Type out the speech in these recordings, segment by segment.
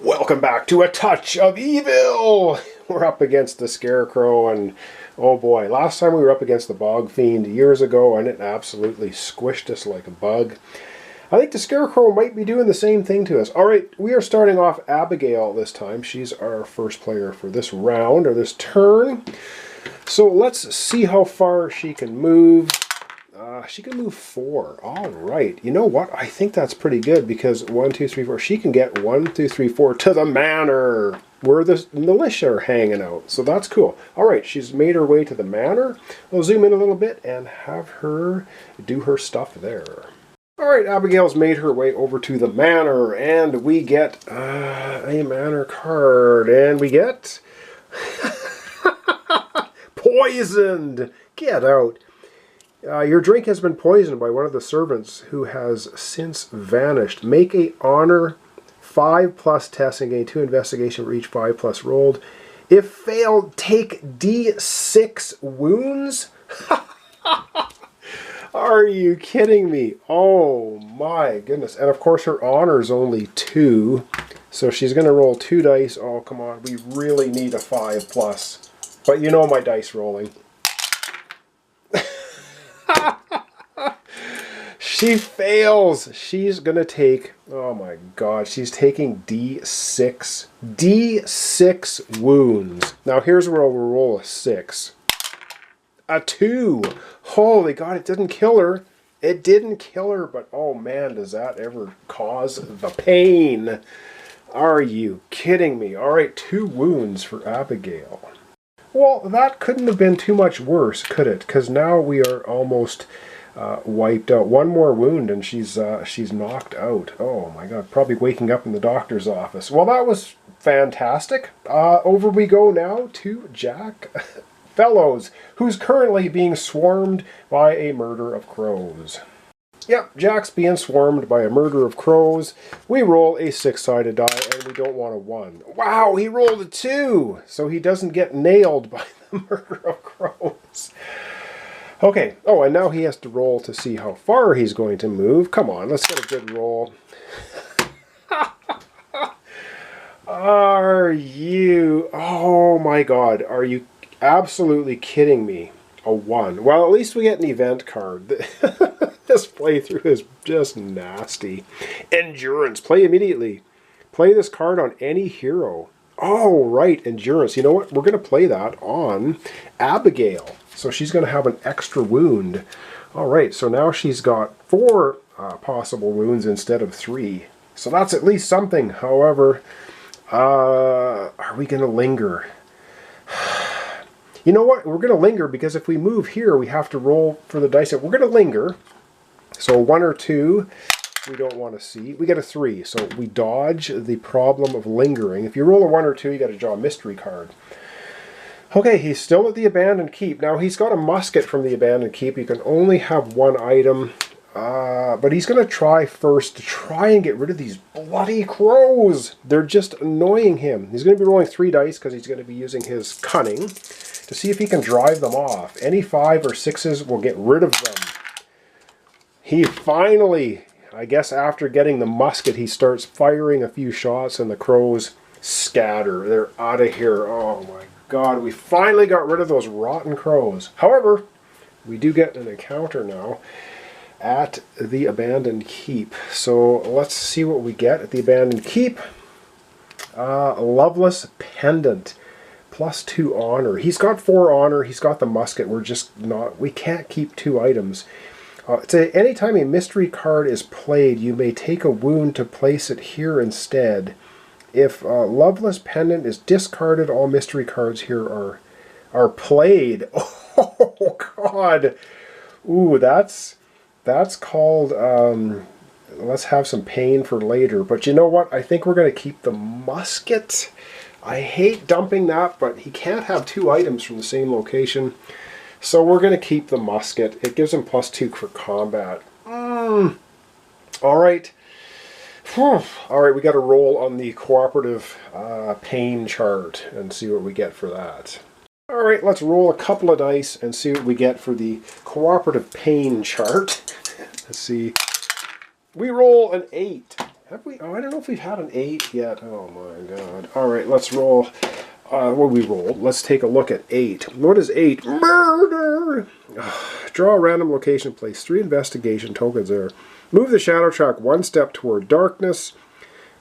Welcome back to A Touch of Evil! We're up against the Scarecrow, and oh boy, last time we were up against the Bog Fiend years ago, and it absolutely squished us like a bug. I think the Scarecrow might be doing the same thing to us. Alright, we are starting off Abigail this time. She's our first player for this round, or this turn. So let's see how far she can move. She can move 4. All right. You know what? I think that's pretty good because 1, 2, 3, 4. She can get 1, 2, 3, 4 to the manor where the militia are hanging out. So that's cool. All right. She's made her way to the manor. I'll zoom in a little bit and have her do her stuff there. All right. Abigail's made her way over to the manor, and we get a manor card, and we get poisoned. Get out. Your drink has been poisoned by one of the servants who has since vanished. Make a honor 5+ test and gain 2 investigation for each 5+ rolled. If failed, take D6 wounds? Are you kidding me? Oh my goodness. And of course her honor is only 2. So she's going to roll 2 dice. Oh, come on. We really need a 5+. But you know my dice rolling. She fails. She's going to take, oh my god, she's taking D6. D6 wounds. Now here's where we'll roll a 6. A 2. Holy god, it didn't kill her. It didn't kill her, but oh man, does that ever cause the pain. Are you kidding me? Alright, 2 wounds for Abigail. Well, that couldn't have been too much worse, could it? Because now we are almost wiped out. 1 more wound and she's knocked out. Oh my god, probably waking up in the doctor's office. Well, that was fantastic. Over we go now to Jack Fellows, who's currently being swarmed by a murder of crows. Yep, Jack's being swarmed by a murder of crows. We roll a 6-sided die, and we don't want a 1. Wow, he rolled a 2! So he doesn't get nailed by the murder of crows. Okay, oh, and now he has to roll to see how far he's going to move. Come on, let's get a good roll. Are you... Oh my god, are you absolutely kidding me? A 1. Well, at least we get an event card. This playthrough is just nasty. Endurance. Play immediately. Play this card on any hero. Oh, right. Endurance. You know what? We're going to play that on Abigail. So she's going to have an extra wound. All right. So now she's got 4 possible wounds instead of 3. So that's at least something. However, are we going to linger? You know what? We're going to linger because if we move here, we have to roll for the dice. We're going to linger. So 1 or 2, we don't want to see. We get a 3, so we dodge the problem of lingering. If you roll a 1 or 2, you got to draw a mystery card. Okay, he's still at the abandoned keep. Now, he's got a musket from the abandoned keep. You can only have 1 item, but he's going to try first to try and get rid of these bloody crows. They're just annoying him. He's going to be rolling 3 dice because he's going to be using his cunning to see if he can drive them off. Any 5 or 6s will get rid of them. He finally, I guess after getting the musket, he starts firing a few shots and the crows scatter. They're out of here. Oh my god, we finally got rid of those rotten crows. However, we do get an encounter now at the abandoned keep. So let's see what we get at the abandoned keep. Loveless pendant. +2 honor. He's got 4 honor. He's got the musket. We're just not, we can't keep 2 items. Anytime a mystery card is played, you may take a wound to place it here instead. If Loveless Pendant is discarded, all mystery cards here are played. Oh, God. Ooh, that's called, let's have some pain for later. But you know what? I think we're going to keep the musket. I hate dumping that, but he can't have 2 items from the same location. So we're going to keep the musket. It gives him +2 for combat. All right. All right, we got to roll on the cooperative pain chart and see what we get for that. All right, let's roll a couple of dice and see what we get for the cooperative pain chart. Let's see. We roll an 8. Have we? Oh, I don't know if we've had an 8 yet. Oh my god. Alright, let's roll. What we rolled. Let's take a look at 8. What is 8? Murder! Draw a random location, place 3 investigation tokens there. Move the shadow track 1 step toward darkness.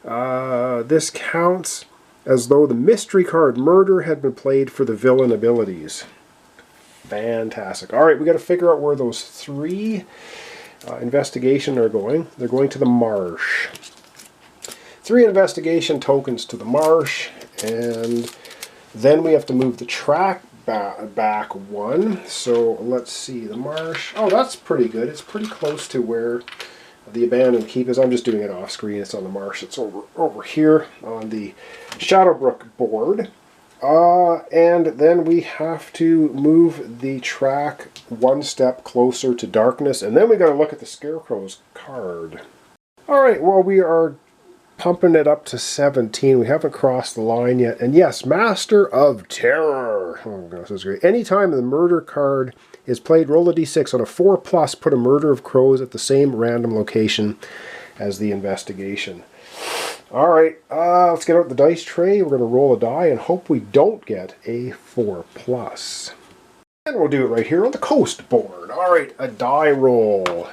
This counts as though the mystery card Murder had been played for the villain abilities. Fantastic. Alright, we got to figure out where those 3 investigation are going. They're going to the marsh. 3 investigation tokens to the marsh, and then we have to move the track back 1. So let's see, the marsh. Oh, that's pretty good. It's pretty close to where the abandoned keep is. I'm just doing it off screen. It's on the marsh. It's over here on the Shadowbrook board. And then we have to move the track 1 step closer to darkness, and then we got to look at the Scarecrow's card. Alright, well, we are pumping it up to 17. We haven't crossed the line yet. And yes, Master of Terror. Oh gosh, this is great. Anytime the murder card is played, roll a d6. On a 4+, put a Murder of Crows at the same random location as the investigation. Alright, let's get out the dice tray. We're going to roll a die and hope we don't get a 4+. And we'll do it right here on the coast board. Alright, a die roll.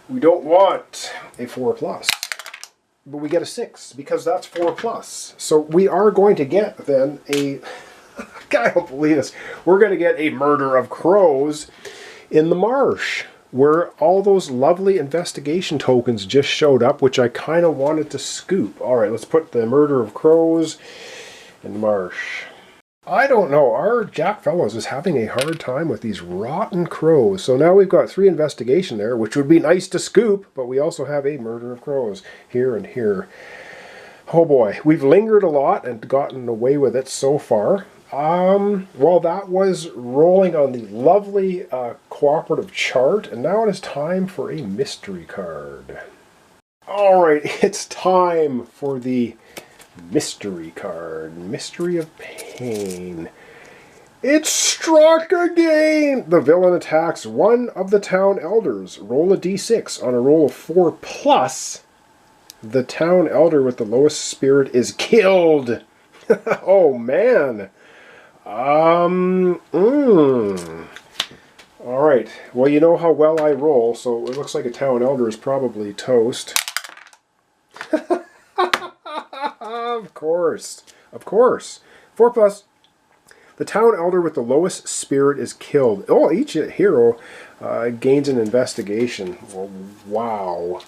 We don't want a 4+. But we get a 6 because that's 4+. So we are going to get then a... I don't believe this. We're going to get a Murder of Crows in the marsh, where all those lovely investigation tokens just showed up, which I kind of wanted to scoop. Alright, let's put the Murder of Crows in the marsh. I don't know, our Jack Fellows is having a hard time with these rotten crows. So now we've got 3 investigation there, which would be nice to scoop, but we also have a Murder of Crows here and here. Oh boy, we've lingered a lot and gotten away with it so far. Well, that was rolling on the lovely cooperative chart, and now it is time for a mystery card. Alright, it's time for the mystery card. Mystery of Pain. It's struck again! The villain attacks one of the town elders. Roll a d6. On a roll of 4+, the town elder with the lowest spirit is killed. Oh man. Alright, well, you know how well I roll, so it looks like a town elder is probably toast. Of course. 4+. The town elder with the lowest spirit is killed. Oh, each hero gains an investigation. Well, wow.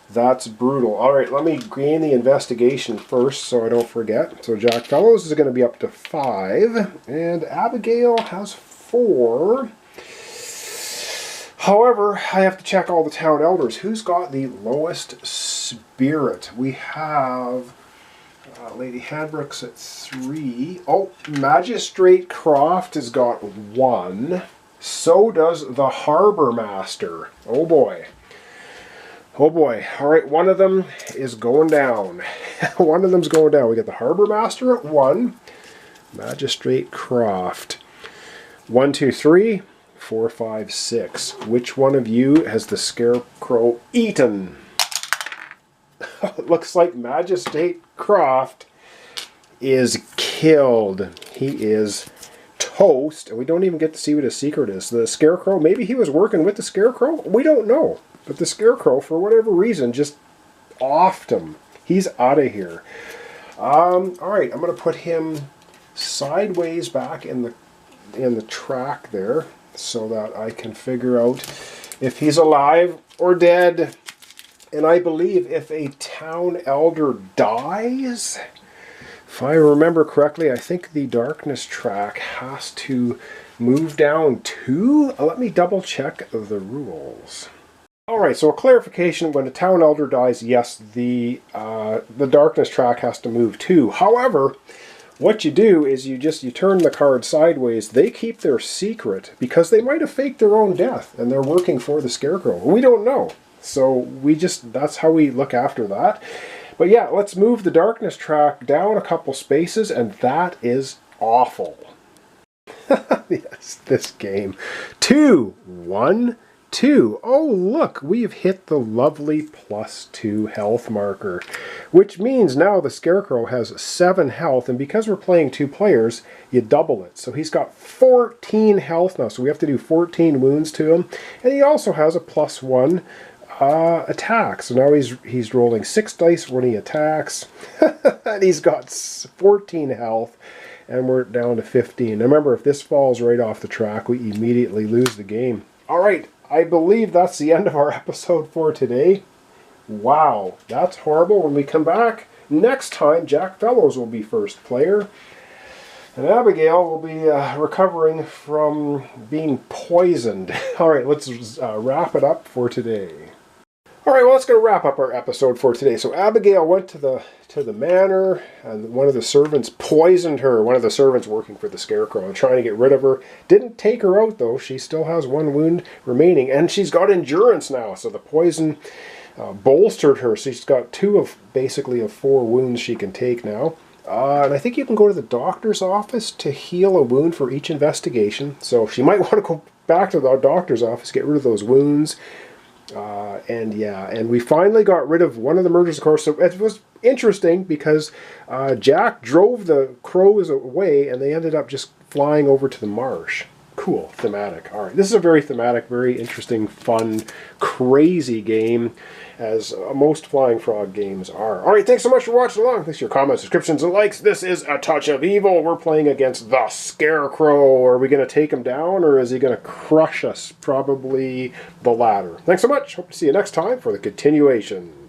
That's brutal. Alright, let me gain the investigation first so I don't forget. So Jack Fellows is going to be up to 5, and Abigail has 4. However, I have to check all the town elders. Who's got the lowest spirit? We have Lady Hadbrooks at 3. Oh, Magistrate Croft has got 1. So does the Harbor Master. Oh boy. Oh boy. Alright, one of them is going down. One of them's going down. We got the Harbor Master at 1. Magistrate Croft. 1, 2, 3, 4, 5, 6. Which one of you has the Scarecrow eaten? It looks like Magistrate Croft is killed. He is toast. And we don't even get to see what his secret is. The Scarecrow, maybe he was working with the Scarecrow? We don't know. But the Scarecrow, for whatever reason, just offed him. He's out of here. Alright, I'm going to put him sideways back in the track there so that I can figure out if he's alive or dead. And I believe if a town elder dies, if I remember correctly, I think the darkness track has to move down 2. Let me double check the rules. Alright, so a clarification, when a town elder dies, yes, the darkness track has to move 2. However, what you do is you turn the card sideways. They keep their secret because they might have faked their own death and they're working for the Scarecrow. We don't know. So that's how we look after that. But yeah, let's move the darkness track down a couple spaces, and that is awful. Yes, this game. 2, 1, 2. Oh, look, we've hit the lovely +2 health marker, which means now the Scarecrow has 7 health, and because we're playing 2 players, you double it. So he's got 14 health now, so we have to do 14 wounds to him, and he also has a +1 attack. So now he's rolling 6 dice when he attacks, and he's got 14 health, and we're down to 15. Now remember, if this falls right off the track, we immediately lose the game. All right, I believe that's the end of our episode for today. Wow, that's horrible. When we come back next time, Jack Fellows will be first player, and Abigail will be recovering from being poisoned. All right, let's wrap it up for today. All right, well, that's going to wrap up our episode for today. So Abigail went to the manor, and one of the servants poisoned her. One of the servants working for the Scarecrow and trying to get rid of her. Didn't take her out, though. She still has 1 wound remaining, and she's got endurance now. So the poison bolstered her. So she's got 2 of basically of 4 wounds she can take now. And I think you can go to the doctor's office to heal a wound for each investigation. So she might want to go back to the doctor's office, get rid of those wounds. And we finally got rid of one of the murders, of course. So it was interesting because Jack drove the crows away, and they ended up just flying over to the marsh. Cool, thematic. All right, this is a very thematic, very interesting, fun, crazy game, as most Flying Frog games are. All right, thanks so much for watching along. Thanks for your comments, subscriptions, and likes. This is A Touch of Evil. We're playing against the Scarecrow. Are we going to take him down, or is he going to crush us? Probably the latter. Thanks so much. Hope to see you next time for the continuation.